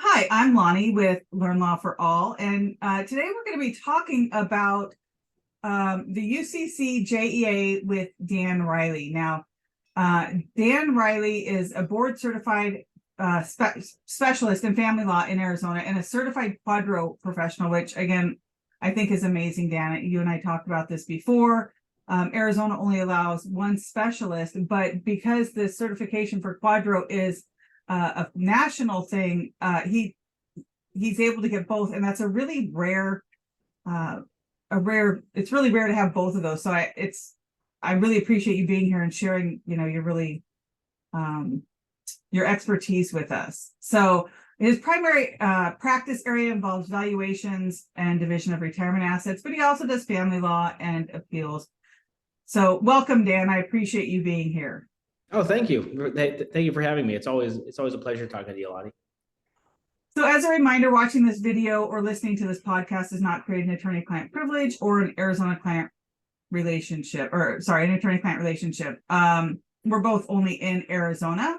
Hi, I'm Launi with Learn Law for All, and today we're going to be talking about the UCCJEA with Dan Riley. Now, Dan Riley is a board-certified specialist in family law in Arizona and a certified quadro professional, which, again, I think is amazing, Dan. You and I talked about this before. Arizona only allows one specialist, but because the certification for quadro is a national thing, he's able to get both, and that's a really rare, it's really rare to have both of those. So I really appreciate you being here and sharing, your expertise with us. So his primary practice area involves valuations and division of retirement assets, but he also does family law and appeals. So welcome, Dan. I appreciate you being here. Oh, thank you. Thank you for having me. It's always a pleasure talking to you, Lottie. So as a reminder, watching this video or listening to this podcast does not create an attorney-client privilege or an Arizona-client relationship, an attorney-client relationship. We're both only in Arizona.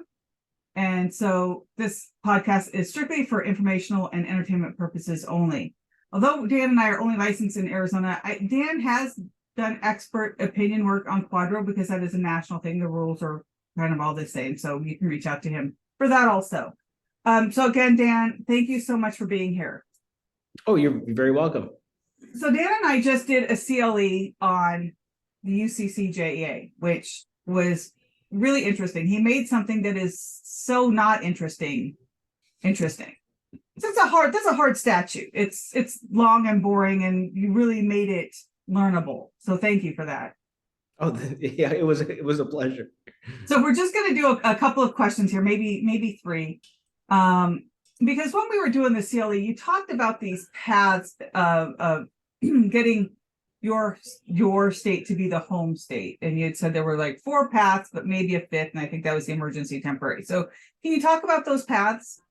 And so this podcast is strictly for informational and entertainment purposes only. Although Dan and I are only licensed in Arizona, Dan has done expert opinion work on quadro because that is a national thing. The rules are kind of all the same. So you can reach out to him for that also. So again, Dan, thank you so much for being here. Oh, you're very welcome. So Dan and I just did a CLE on the UCCJEA, which was really interesting. He made something that is so not interesting. That's a hard statute. It's long and boring, and you really made it learnable. So thank you for that. Oh, yeah, it was a pleasure. So we're just going to do a couple of questions here, maybe three. Because when we were doing the CLE, you talked about these paths of getting your state to be the home state. And you had said there were like 4 paths, but maybe a 5th. And I think that was the emergency temporary. So can you talk about those paths?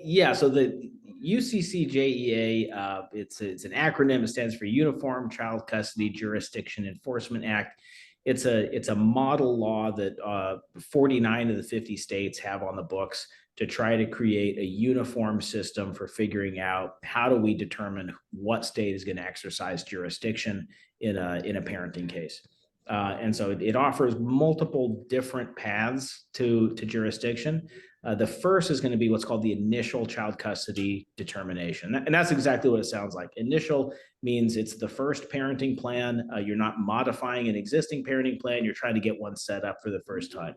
Yeah, so the UCCJEA, it's an acronym. It stands for Uniform Child Custody Jurisdiction Enforcement Act. It's a model law that 49 of the 50 states have on the books to try to create a uniform system for figuring out how do we determine what state is going to exercise jurisdiction in a parenting case. And so it offers multiple different paths to jurisdiction. The first is going to be what's called the initial child custody determination. And that's exactly what it sounds like. Initial means it's the first parenting plan. You're not modifying an existing parenting plan. You're trying to get one set up for the first time.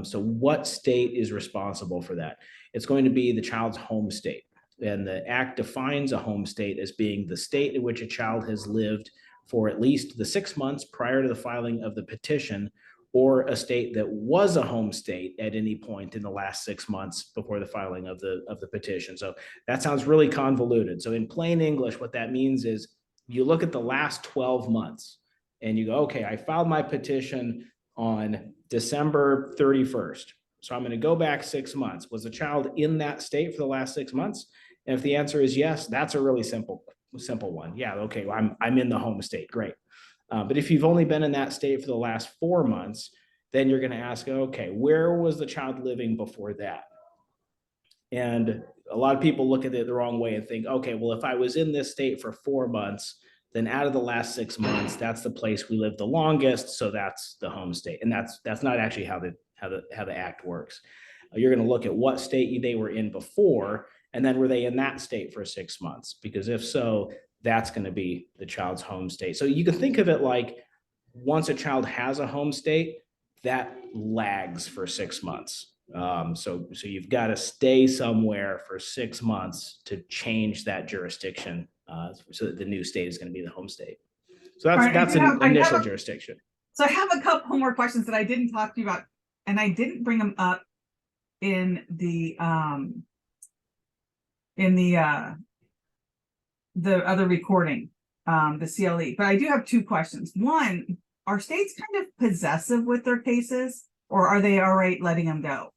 So what state is responsible for that? It's going to be the child's home state. And the act defines a home state as being the state in which a child has lived for at least the 6 months prior to the filing of the petition, or a state that was a home state at any point in the last 6 months before the filing of the petition. So that sounds really convoluted. So in plain English, what that means is you look at the last 12 months and you go, okay, I filed my petition on December 31st. So I'm going to go back 6 months. Was the child in that state for the last 6 months? And if the answer is yes, that's a really simple one. Yeah, okay, well, I'm in the home state. Great. But if you've only been in that state for the last 4 months, then you're going to ask, okay, where was the child living before that? And a lot of people look at it the wrong way and think, okay, well, if I was in this state for 4 months, then out of the last 6 months, that's the place we lived the longest, so that's the home state. And that's not actually how the act works. You're going to look at what state they were in before, and then were they in that state for 6 months? Because if so, that's going to be the child's home state. So you can think of it like once a child has a home state, that lags for 6 months. So you've got to stay somewhere for 6 months to change that jurisdiction, so that the new state is going to be the home state. So that's an initial jurisdiction. So I have a couple more questions that I didn't talk to you about, and I didn't bring them up in the other recording, the CLE, but I do have 2 questions. One, are states kind of possessive with their cases, or are they all right letting them go?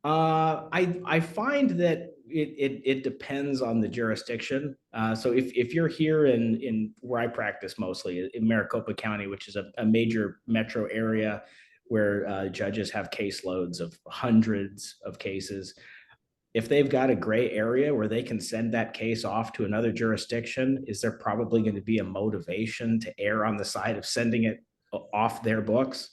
I find that it depends on the jurisdiction. So if you're here in where I practice mostly in Maricopa County, which is a major metro area where judges have caseloads of hundreds of cases, if they've got a gray area where they can send that case off to another jurisdiction, is there probably going to be a motivation to err on the side of sending it off their books?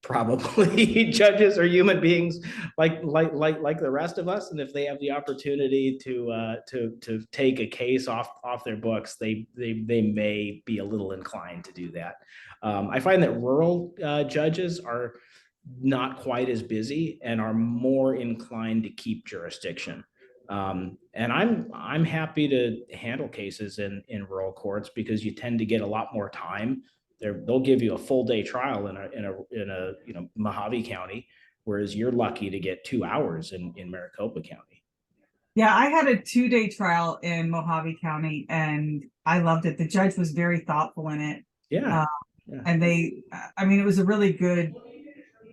Probably. Judges are human beings like the rest of us, and if they have the opportunity to take a case off their books, they may be a little inclined to do that. I find that rural judges are not quite as busy and are more inclined to keep jurisdiction. And I'm happy to handle cases in rural courts because you tend to get a lot more time. They'll give you a full day trial in a Mojave County, whereas you're lucky to get 2 hours in Maricopa County. Yeah, I had a 2-day trial in Mojave County and I loved it. The judge was very thoughtful in it. Yeah. And I mean, it was a really good,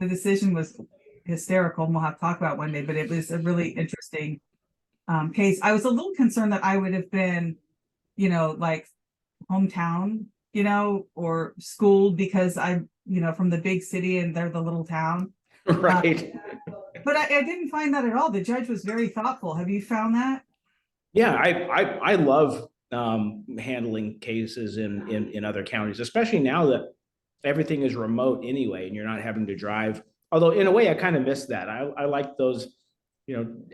the decision was hysterical. We'll have to talk about one day, but it was a really interesting case. I was a little concerned that I would have been, like hometown, or schooled because I'm, from the big city and they're the little town. Right. But I didn't find that at all. The judge was very thoughtful. Have you found that? Yeah, I love handling cases in other counties, especially now that everything is remote anyway, and you're not having to drive. Although in a way, I kind of miss that. I like those,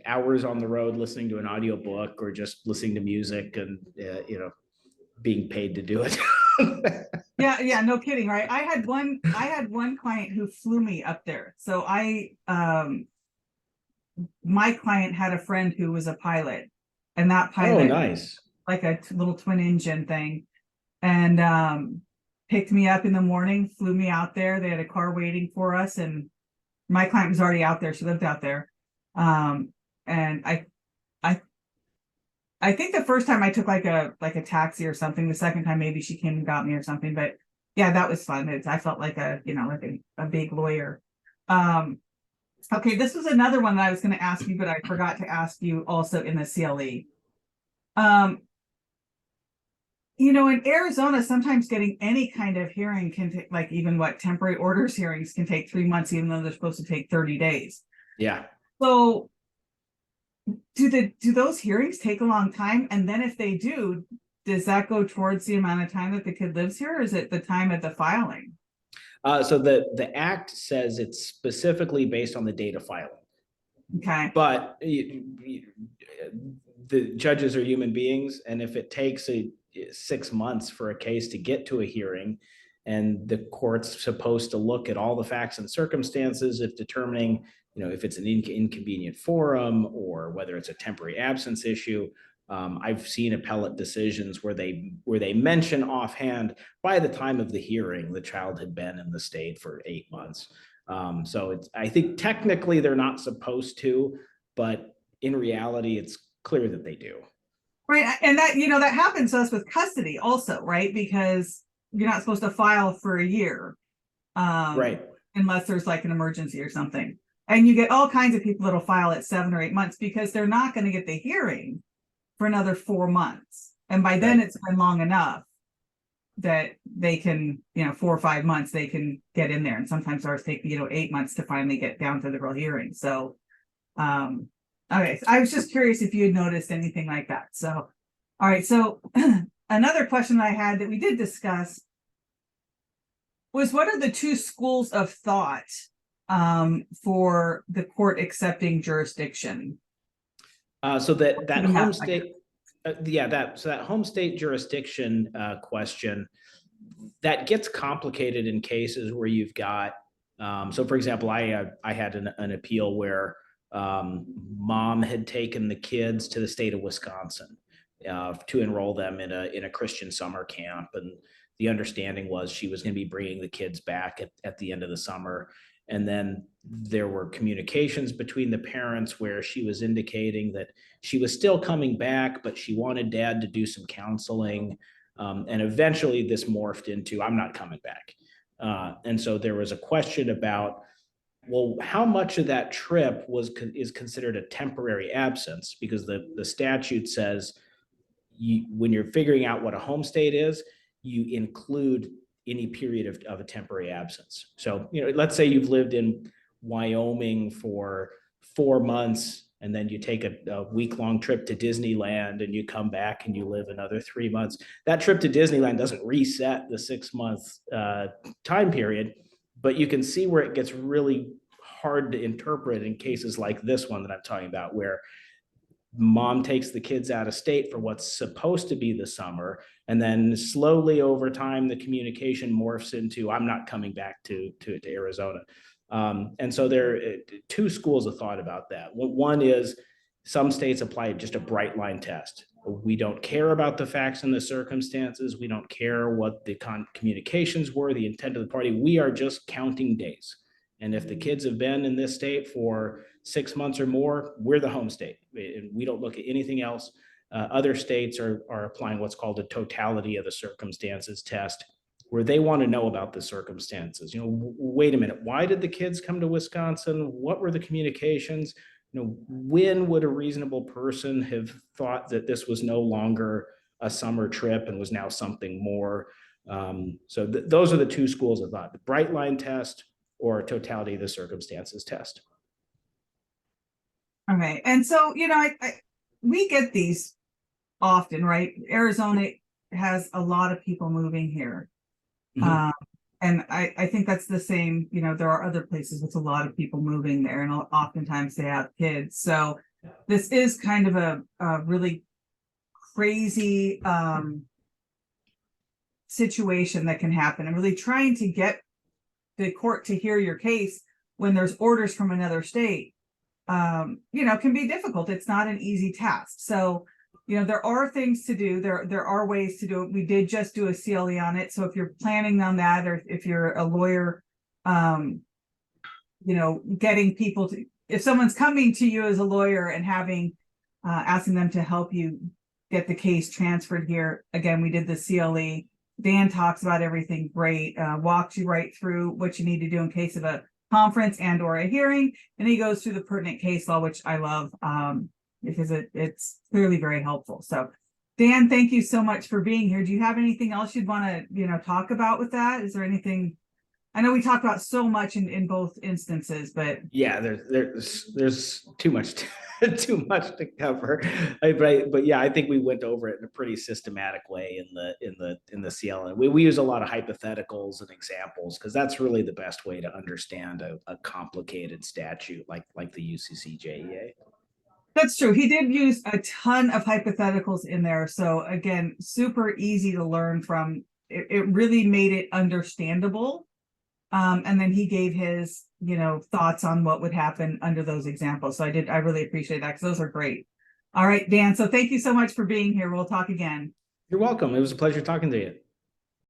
hours on the road listening to an audiobook or just listening to music and being paid to do it. Yeah, no kidding, right? I had one client who flew me up there. So my client had a friend who was a pilot, and that pilot, nice, like a little twin engine thing, and picked me up in the morning, flew me out there. They had a car waiting for us, and my client was already out there. She lived out there. And I think the first time I took like a taxi or something. The second time maybe she came and got me or something. But yeah, that was fun. I felt like a big lawyer. Okay, this was another one that I was going to ask you, but I forgot to ask you also in the CLE. In Arizona, sometimes getting any kind of hearing can take, like, even temporary orders hearings can take 3 months, even though they're supposed to take 30 days. Yeah. So do those hearings take a long time? And then if they do, does that go towards the amount of time that the kid lives here, or is it the time of the filing? So the act says it's specifically based on the date of filing. Okay. But the judges are human beings, and if it takes 6 months for a case to get to a hearing, and the court's supposed to look at all the facts and circumstances if determining, if it's an inconvenient forum or whether it's a temporary absence issue. I've seen appellate decisions where they mention offhand, by the time of the hearing, the child had been in the state for 8 months. So I think technically they're not supposed to, but in reality, it's clear that they do. Right. And that, that happens to us with custody also, right? Because you're not supposed to file for a year. Right. Unless there's like an emergency or something. And you get all kinds of people that'll file at 7 or 8 months because they're not going to get the hearing for another 4 months. And by then it's been long enough that they can, 4 or 5 months, they can get in there. And sometimes ours take, 8 months to finally get down to the real hearing. So, okay. I was just curious if you had noticed anything like that. So, all right. So another question I had that we did discuss was, what are the two schools of thought for the court accepting jurisdiction? So that home state, that home state jurisdiction question, that gets complicated in cases where you've got. So, for example, I had an appeal where mom had taken the kids to the state of Wisconsin to enroll them in a Christian summer camp, and the understanding was she was going to be bringing the kids back at the end of the summer. And then there were communications between the parents where she was indicating that she was still coming back, but she wanted dad to do some counseling. And eventually this morphed into, I'm not coming back. And so there was a question about, well, how much of that trip is considered a temporary absence? Because the statute says when you're figuring out what a home state is, you include any period of a temporary absence. So, let's say you've lived in Wyoming for 4 months and then you take a week-long trip to Disneyland and you come back and you live another 3 months. That trip to Disneyland doesn't reset the 6-month time period, but you can see where it gets really hard to interpret in cases like this one that I'm talking about, where mom takes the kids out of state for what's supposed to be the summer, and then slowly over time the communication morphs into I'm not coming back to Arizona. And so there are two schools of thought about that. One is some states apply just a bright line test. We don't care about the facts and the circumstances. We don't care what the communications were, the intent of the party. We are just counting days. And if the kids have been in this state for 6 months or more, we're the home state. We don't look at anything else. Other states are applying what's called a totality of the circumstances test, where they want to know about the circumstances. Wait a minute, why did the kids come to Wisconsin? What were the communications? When would a reasonable person have thought that this was no longer a summer trip and was now something more? So those are the two schools of thought: the bright line test or totality of the circumstances test. Okay. And so, we get these often, right? Arizona has a lot of people moving here. Mm-hmm. And I think that's the same, there are other places with a lot of people moving there, and oftentimes they have kids. So this is kind of a really crazy situation that can happen, and really trying to get the court to hear your case when there's orders from another state, can be difficult. It's not an easy task. So, there are things to do. There are ways to do it. We did just do a CLE on it. So if you're planning on that, or if you're a lawyer, getting people to, if someone's coming to you as a lawyer and asking them to help you get the case transferred here, again, we did the CLE. Dan talks about everything great, walks you right through what you need to do in case of a conference and or a hearing. And he goes through the pertinent case law, which I love, because it's clearly very helpful. So Dan, thank you so much for being here. Do you have anything else you'd want to, talk about with that? Is there anything? I know we talked about so much in both instances, but yeah, there's too much to cover. But yeah, I think we went over it in a pretty systematic way in the CL. We use a lot of hypotheticals and examples because that's really the best way to understand a complicated statute like the UCCJEA. That's true. He did use a ton of hypotheticals in there. So again, super easy to learn from. It really made it understandable. And then he gave his, thoughts on what would happen under those examples. So I really appreciate that, because those are great. All right, Dan. So thank you so much for being here. We'll talk again. You're welcome. It was a pleasure talking to you.